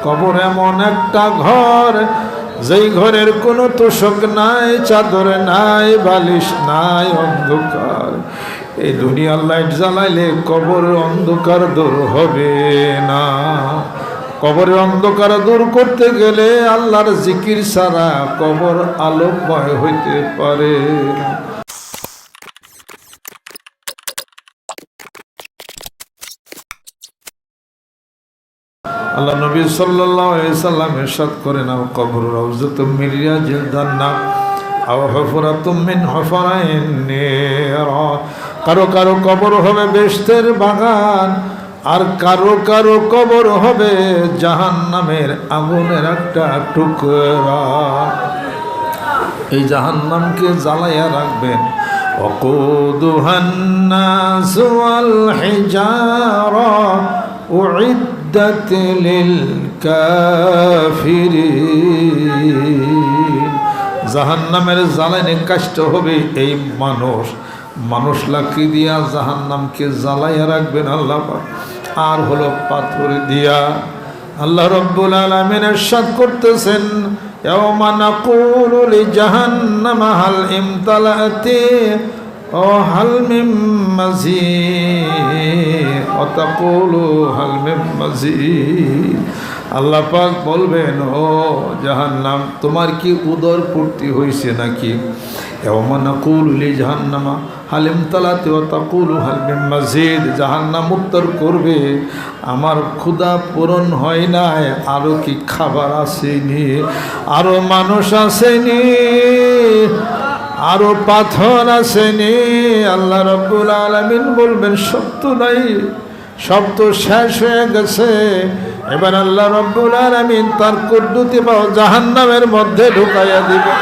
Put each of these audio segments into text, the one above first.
কবর এমন একটা ঘর, যেই ঘরের কোনো তোষক নাই, চাদর নাই, বালিশ নাই, অন্ধকার। এই দুনিয়ার লাইট জ্বালাইলে কবরের অন্ধকার দূর হবে না। কবরের অন্ধকার দূর করতে গেলে আল্লাহর জিকির ছাড়া কবর আলোকময় হইতে পারে না। আল্লাহ নবী সাল্লাল্লাহু আলাইহি সাল্লাম ইরশাদ করেন, আও কবর রাউযাতুম মিন রিয়াজিল জান্নাহ আও হুফরাতুম মিন হুফরাইন নির। কারো কারো কবর হবে বেহেশতের বাগান, আর কারো কারো কবর হবে জাহান্নামের আগুনের একটা টুকরা। এই জাহান্নামকে জ্বালাইয়া রাখবেন। ওয়াকুদুহান নাস ওয়াল হিজারা উইদ্দাত লিল কাফিরিন। জাহান্নামের জ্বালানি কষ্ট হবে এই মানুষ লাকড়ি দিয়া জাহান্নামকে জ্বালাইয়া রাখবেন আল্লাহ পাক। আর হলো পাথর দিয়া। আল্লাহ রাব্বুল আলামিন ইরশাদ করতেছেন, ইয়াওমা নাকুলু লিজাহান্নামা হাল ইমতালাতি ওয়া হাল মিন মাজিদ ওয়া তাকুলু হাল মিন মাজিদ। আল্লাহ পাক বলবেন, ও জাহান্নাম, তোমার কি উদর পূর্তি হয়েছে নাকি? ইয়াওমা নাকুলু লিজাহান্নামা হাল ইমতালাতি ওয়া তাকুলু হাল মিন মাজিদ। জাহান্নাম উত্তর করবে, আমার ক্ষুধা পূরণ হয় নাই, আরো কি খাবার আসেনি, আরো মানুষ আসেনি, আরো পাথর আসেনি। আল্লাহ রাব্বুল আলামিন বলবেন, সব তো নাই, সব তো শেষ হয়ে গেছে। এবার আল্লাহ রাব্বুল আলামিন তার কুদরতি পাও জাহান্নামের মধ্যে ঢুকাইয়া দিবে।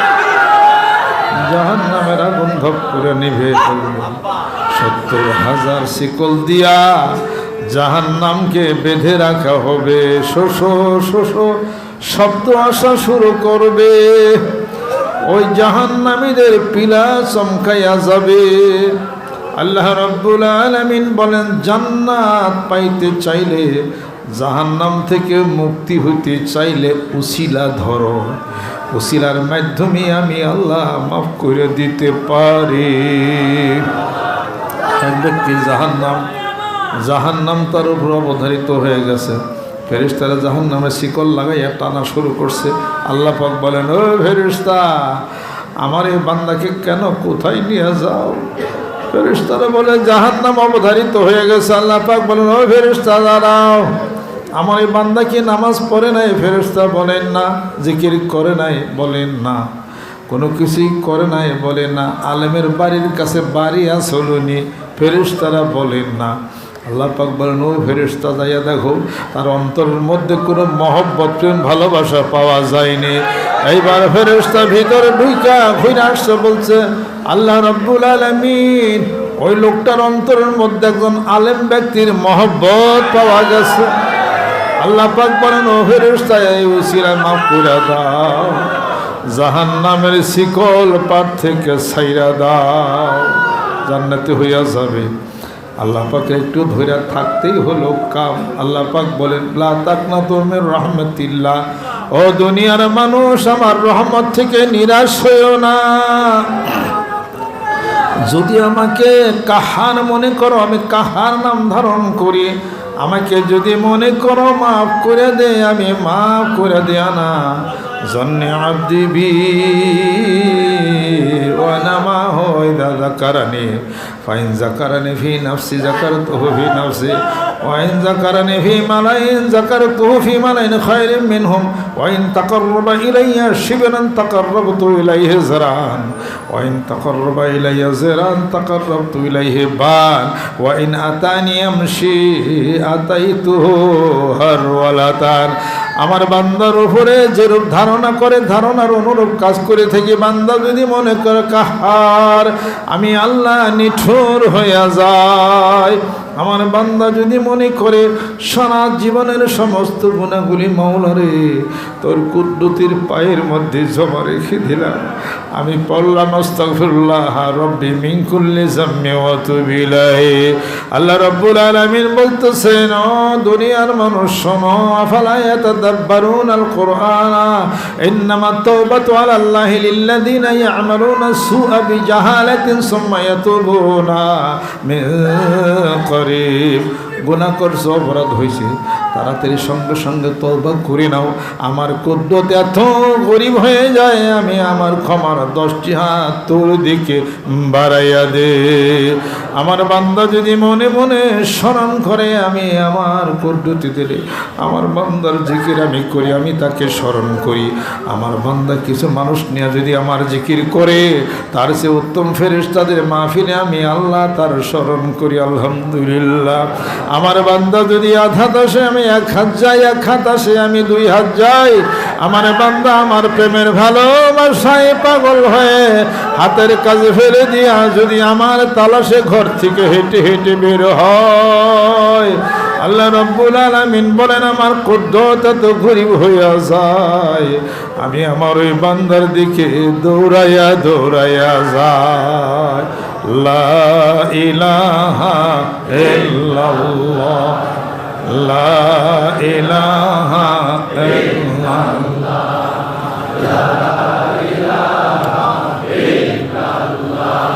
জাহান্নামের আগুন ধপ করে নিভে ফেলবে। ৭০,০০০ শিকল দিয়া জাহান্নামকে বেঁধে রাখা হবে। শোষো শোষো শব্দ আসা শুরু করবে। ওই জাহান্নামীদের পিলা চমকাইয়া যাবে। আল্লাহ রাব্বুল আলামিন বলেন, জান্নাত পাইতে চাইলে, জাহান্নাম থেকে মুক্তি হইতে চাইলে উসিলা ধরো। উসিলার মাধ্যমে আমি আল্লাহ মাফ করে দিতে পারি। এক ব্যক্তি জাহান্নাম তার উপর অবধারিত হয়ে গেছে। ফেরেশতারা জাহান্নামের শিকল লাগাইয়া টানা শুরু করছে। আল্লাহ পাক বলেন, ও ফেরেশতা, আমার এই বান্দাকে কেন কোথায় নিয়ে যাও? ফেরেশতারা বলে, জাহান্নাম অবধারিত হয়ে গেছে। আল্লাহ পাক বলেন, ও ফেরেশতা দাঁড়াও, আমার এই বান্দা কি নামাজ পড়ে নাই? ফেরেশতা বলেন না। জিকির করে নাই? বলেন না। কোনো কিছুই করে নাই? বলে না। আলেমের বাড়ির কাছে বাড়ি আসলনি? ফেরেশতারা বলেন না। আল্লাহ পাক বলেন, ও ফেরেশতা, যাইয়া দেখো তার অন্তরের মধ্যে কোনো মহব্বত, প্রেম, ভালোবাসা পাওয়া যায়নি। এইবার ফেরেশতা ভিতরে ঢুইকা ঘুরে আসছে, বলছে, আল্লাহ রাব্বুল আলামিন, ওই লোকটার অন্তরের মধ্যে একজন আলেম ব্যক্তির মহব্বত পাওয়া গেছে। আল্লাহ পাক বলেন, ও ফেরেশতা, এই উসিলায় মাফ করে দাও, জাহান্নামের শিকল পার থেকে ছাইরা দাও, জান্নাতে হইয়া যাবে। আল্লাহ পাকে একটু ধরে থাকতেই হলো কাম। আল্লাহ পাক বলেন, লা তাকনাতু মির রাহমাতিল্লাহ, ও দুনিয়ার মানুষ, আমার রহমত থেকে নিরাশ হইও না। যদি আমাকে কাহার মনে করো, আমি কাহার নাম ধারণ করি। আমাকে যদি মনে করো মাফ করে দে, আমি মাফ করে দেয়া না। জন্নে আব্দি বি ওয়া নামা হয় যাকারানি, ফাইন যাকারানি ফি নাফসি যাকারতুহু ফি নাফসি, ওয়াইন যাকারানি ফি মালাইন যাকারতুহু ফি মালাইন খায়রিন মিনহুম, ওয়াইন তাকাররাবা ইলাইয়া শিবরান তাকাররাবতু ইলাইহি যারান, ওয়াইন তাকাররাবা ইলাইয়া যারান তাকাররাবতু ইলাইহি বান, ওয়াইন আতানি আমশি আতাইতুহু হারওয়ালাতান। আমার বান্দার উপরে যেরূপ ধারণা করে, ধারণার অনুরূপ কাজ করে থেকে বান্দা যদি মনে করে কাহার, আমি আল্লাহ নিঠুর হইয়া যায়, আমার বান্দা যদি মনে করে সারা জীবনের সমস্ত গুণাগুলি মাওলারে তোর কুদ্দুতির পায়ের মধ্যে জমা রেখে দিলাম, আমি পড়লাম আস্তাগফিরুল্লাহ রব্বি মিন কুল্লি যামবি ওয়া তুবু ইলাইহি। আল্লাহ রাব্বুল আলামিন বলতেছেন, ও দুনিয়ার মানুষ শোনো, আফালা ইয়াতাদাব্বারুনাল কুরআন ইন্নামাত তাওবাতু আলাল্লাহি লিল্লাযিনা ইয়া'মালুনা সুআ বিজাহালাতিন সুম্মা ইয়াতুবুনা মিন করিব। গুনাহ করছো, অপরাধ হয়েছে, তাড়াতাড়ি সঙ্গে সঙ্গে তওবা করে নাও। আমার কুদ্দত এত গরিব হয়ে যায়, আমি আমার ক্ষমার 10টি হাত তোর দিকে বাড়াইয়া দে। আমার বান্দা যদি মনে মনে স্মরণ করে, আমি আমার কুদ্দতি দিলে আমার বান্দার জিকির আমি করি, আমি তাকে স্মরণ করি। আমার বান্দা কিছু মানুষ নিয়ে যদি আমার জিকির করে, তার চেয়ে উত্তম ফেরেশতাদের মাহফিলে আমি আল্লাহ তার স্মরণ করি, আলহামদুলিল্লাহ। আমার বান্দা যদি আঘাত আসে, আমি 1 হাত যাই, 1 হাত আসে আমি 2 হাত যাই। আমার বান্দা আমার প্রেমের ভালোবাসায় পাগল হয়ে হাতের কাজে ফেলে দিয়া যদি আমার তালাশে ঘর থেকে হেঁটে হেঁটে বের হয়, আল্লাহ রাব্বুল আলামিন বলেন আমার কুদ্দত এত গরিব হইয়া যায়, আমি আমার ওই বান্দার দিকে দৌড়াইয়া দৌড়াইয়া যায়। লা ইলাহা ইল্লাল্লাহ, লা ইলাহা ইল্লাল্লাহ, লা ইলাহা ইল্লাল্লাহ,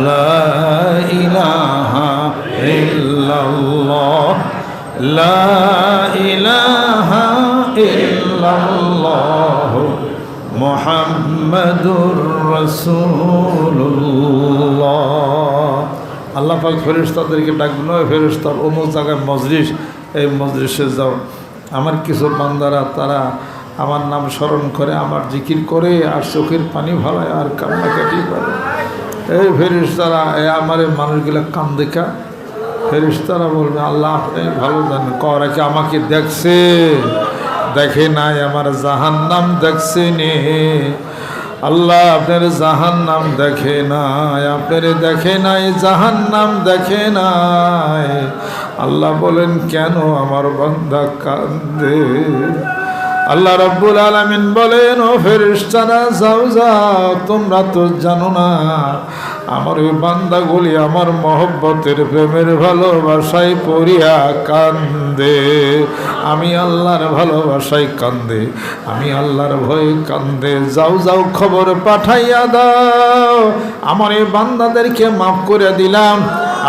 লা ইলাহা ইল্লাল্লাহ, লা ইলাহা ইল্লাল্লাহ মুহাম্মাদুর রাসূলুল্লাহ। আল্লাহ পাক ফেরেশতাদেরকে ডাকবেন, ওই ফেরেশতা অমুক জায়গায় মজলিস, এই মজলিসে যাও। আমার কিছু বান্দারা তারা আমার নাম স্মরণ করে, আমার জিকির করে, আর চোখের পানি ভালায় আর কান্নাকাটি করে। এই ফেরেশতারা আমার মানুষগুলা কান দেখা, ফেরেশতারা বলবে আল্লাহ আপনি ভালো জানেন, করা কি আমাকে দেখছে? দেখে নাই, আমার জাহান্নাম দেখছে নে। আল্লাহ আপনার জাহান্নাম দেখে নাই, আপনার দেখে নাই, জাহান্নাম দেখে নাই। আল্লাহ বলেন কেন আমার বান্দা কান্দে? আল্লাহ রাব্বুল আলামিন বলেন, ও ফেরেশতারা যাও যাও, তোমরা তো জানো না আমার ওই বান্দাগুলি আমার মহব্বতের প্রেমের ভালোবাসায় পড়িয়া কান্দে। আমি আল্লাহর ভালোবাসায় কান্দে, আমি আল্লাহর ভয়ে কান্দে। যাও যাও খবর পাঠাইয়া দাও, আমার এই বান্দাদেরকে মাফ করে দিলাম,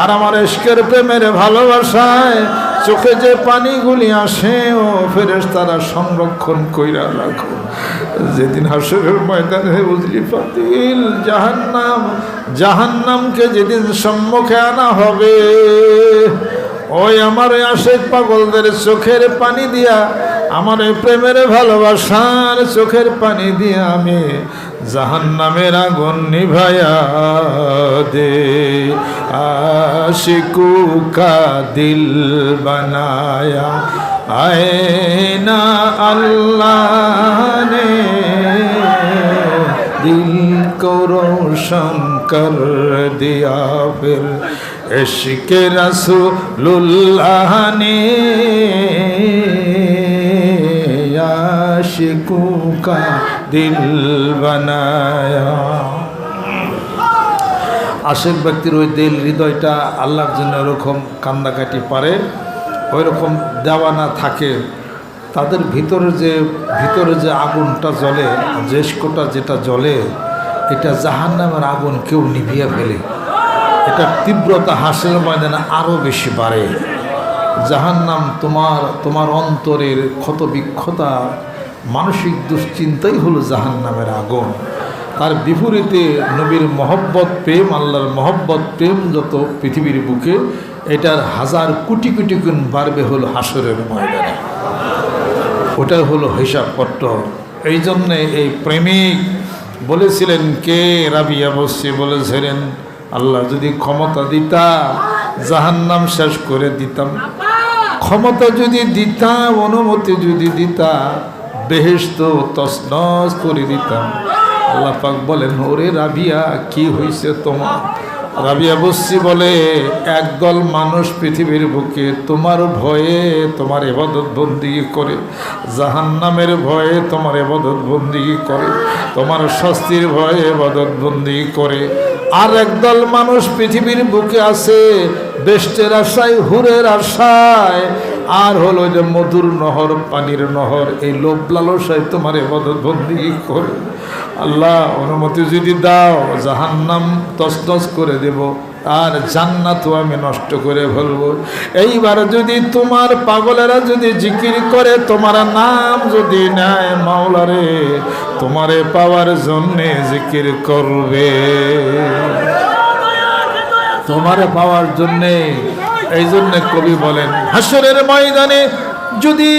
আর আমার ইশকের প্রেমের ভালোবাসায় চোখে যে পানিগুলি আসে, ও ফেরেশতারা সংরক্ষণ কইরা রাখো। যেদিন হাসরের ময়দানে বুঝলি ফাতিল জাহান্নামকে যেদিন সম্মুখে আনা হবে, ওই আমার আশিক পাগলদের চোখের পানি দিয়া, আমার এই প্রেমের ভালোবাসার চোখের পানি দিয়া আমি জাহান্নামের আগুন নিভায়া দে। আশিকু কা দিল বানায়া আয়না আল্লাহ নে, দিল को रोशन कर दिया फिर इश्क़ रसूलुल्लाह ने आशिकों का दिल बनाया। আশিক ব্যক্তির ওই দিল, হৃদয়টা আল্লাহর জন্য এরকম কান্দাকাটি পারে, ওই রকম দেওয়ানা থাকে। তাদের ভিতরে যে আগুনটা জ্বলে, জেস্কোটা যেটা জ্বলে, এটা জাহান্নামের আগুন কেউ নিভিয়ে ফেলে। এটা তীব্রতা হাসিল ময়দানে আরও বেশি বাড়ে। জাহান্নাম তোমার অন্তরের ক্ষত বিক্ষতা, মানসিক দুশ্চিন্তাই হলো জাহান্নামের আগুন। তার বিপরীতে নবীর মহব্বত প্রেম, আল্লাহর মহব্বত প্রেম যত পৃথিবীর বুকে, এটার 1000 কোটি কোটি গুণ বাড়বে হলো হাসরের ময়দানে। ওটাই হলো হিসাবপত্র। এই জন্যে এই প্রেমিক বলেছিলেন, কে রাবিয়া বসে বলেছিলেন, আল্লাহ যদি ক্ষমতা দিতা জাহান্নাম শেষ করে দিতাম, ক্ষমতা যদি দিতা, অনুমতি যদি দিতা, বেহেশত তছনছ করে দিতাম। আল্লাহ পাক বলেন, ওরে রাবিয়া কি হয়েছে তোমার? রাবিয়া বসরি বলে, একদল মানুষ পৃথিবীর বুকে তোমার ভয়ে তোমার ইবাদত বন্দেগী করে, জাহান্নামের ভয়ে তোমার ইবাদত বন্দেগী করে, তোমার শাস্তির ভয়ে ইবাদত বন্দেগী করে। আর একদল মানুষ পৃথিবীর বুকে আছে বেষ্টের আশায়, হুরের আশায়, আর হলো যে মধুর নহর, পানির নহর, এই লোভ লালসায় তোমার ইবাদত বন্দেগী করে। আল্লাহ অনুমতি যদি দাও, জাহান্নাম তছনছ করে দেব, আর জান্নাতও আমি নষ্ট করে ফেলবো। এইবার যদি তোমার পাগলেরা যদি জিকির করে, তোমার নাম যদি নেয়, মাওলারে তোমারে পাওয়ার জন্যে জিকির করবে, তোমারে পাওয়ার জন্যে। এই জন্যে কবি বলেন, হাসরের ময়দানে যদি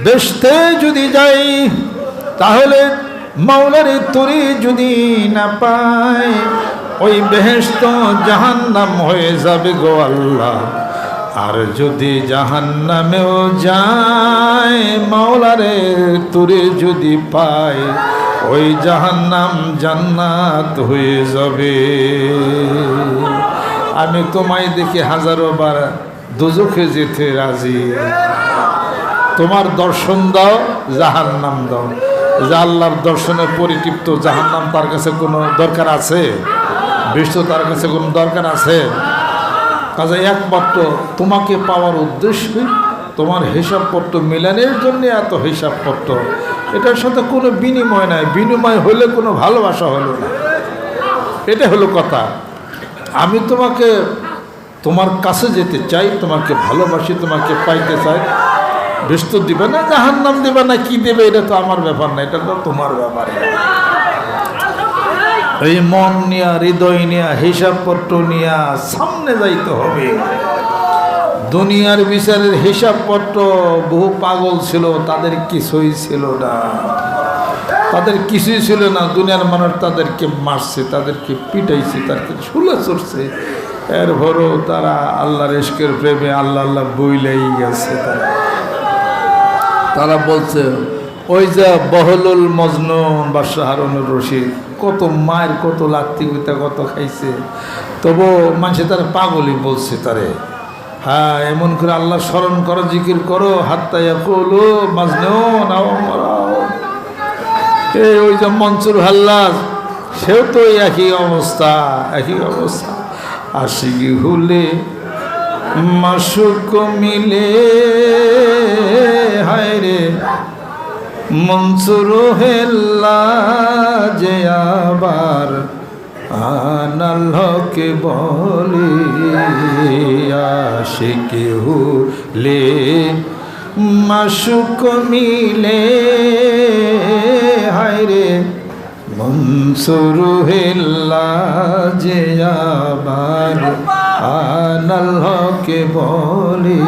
বেহেশতে যদি যাই, তাহলে মাওলারে তোরে যদি না পাই, ওই বেহেশত জাহান্নাম হয়ে যাবে গো আল্লাহ। আর যদি জাহান্নামেও যায়, মাওলারে তোরে যদি পাই, ওই জাহান্নাম জান্নাত হয়ে যাবে। আমি তোমায় দেখি হাজারো বার দোজখে যেতে রাজি, তোমার দর্শন দাও, জাহান্নাম দাও। যে আল্লাহর দর্শনে পরিতৃপ্ত, জাহান্নাম তার কাছে কোনো দরকার আছে? বিশ্ব তার কাছে কোনো দরকার আছে? কাজে একমাত্র তোমাকে পাওয়ার উদ্দেশ্যে, তোমার হিসাবপত্র মিলানের জন্য এত হিসাবপত্র, এটার সাথে কোনো বিনিময় নাই। বিনিময় হলে কোনো ভালোবাসা হলো না, এটা হলো কথা। আমি তোমাকে, তোমার কাছে যেতে চাই, তোমাকে ভালোবাসি, তোমাকে পাইতে চাই। বেহেশত দিবে না, জাহান্নাম দিবে না, কি দেবে এটা তো আমার ব্যাপার না, এটা তো তোমার ব্যাপার। এই মন নিয়া, হৃদয় নিয়া, হিসাবপত্র নিয়া সামনে যাইতে হবে। দুনিয়ার বিচারের হিসাবপত্র বহু পাগল ছিল, তাদের কিছুই ছিল না, তাদের কিছুই ছিল না। দুনিয়ার মানুষ তাদেরকে মারছে, তাদেরকে পিটাইছে, তাদেরকে শুলে চড়ছে, এরপরও তারা আল্লাহর ইশকের প্রেমে আল্লাহ আল্লাহ বইলেই গেছে। তারা বলছে, ওই যে বহলুল মজনুন বাদশাহ হারুনুর রশিদ কত মায়ের, কত লাত্তি গুতা, কত খাইছে, তবু মানুষে তারা পাগলই বলছে তারে। হ্যাঁ, এমন করে আল্লাহ স্মরণ করো, জিকির করো, হাত্তা ইয়াকুলু মাজনুন আও মারাউন। এই ওই যে মনসুর হাল্লাজ, সেও তো একই অবস্থা, একই অবস্থা। আশিকি হলে মাশুক মিলে, হায় রে মনসুর হেল্লা যে আবার আনাল্লাহকে বলে, আশিকি হলে মাশুক মিলে, হায় রে মনসুর হেল্লা যে আবার আনাল্লাহকে বলে।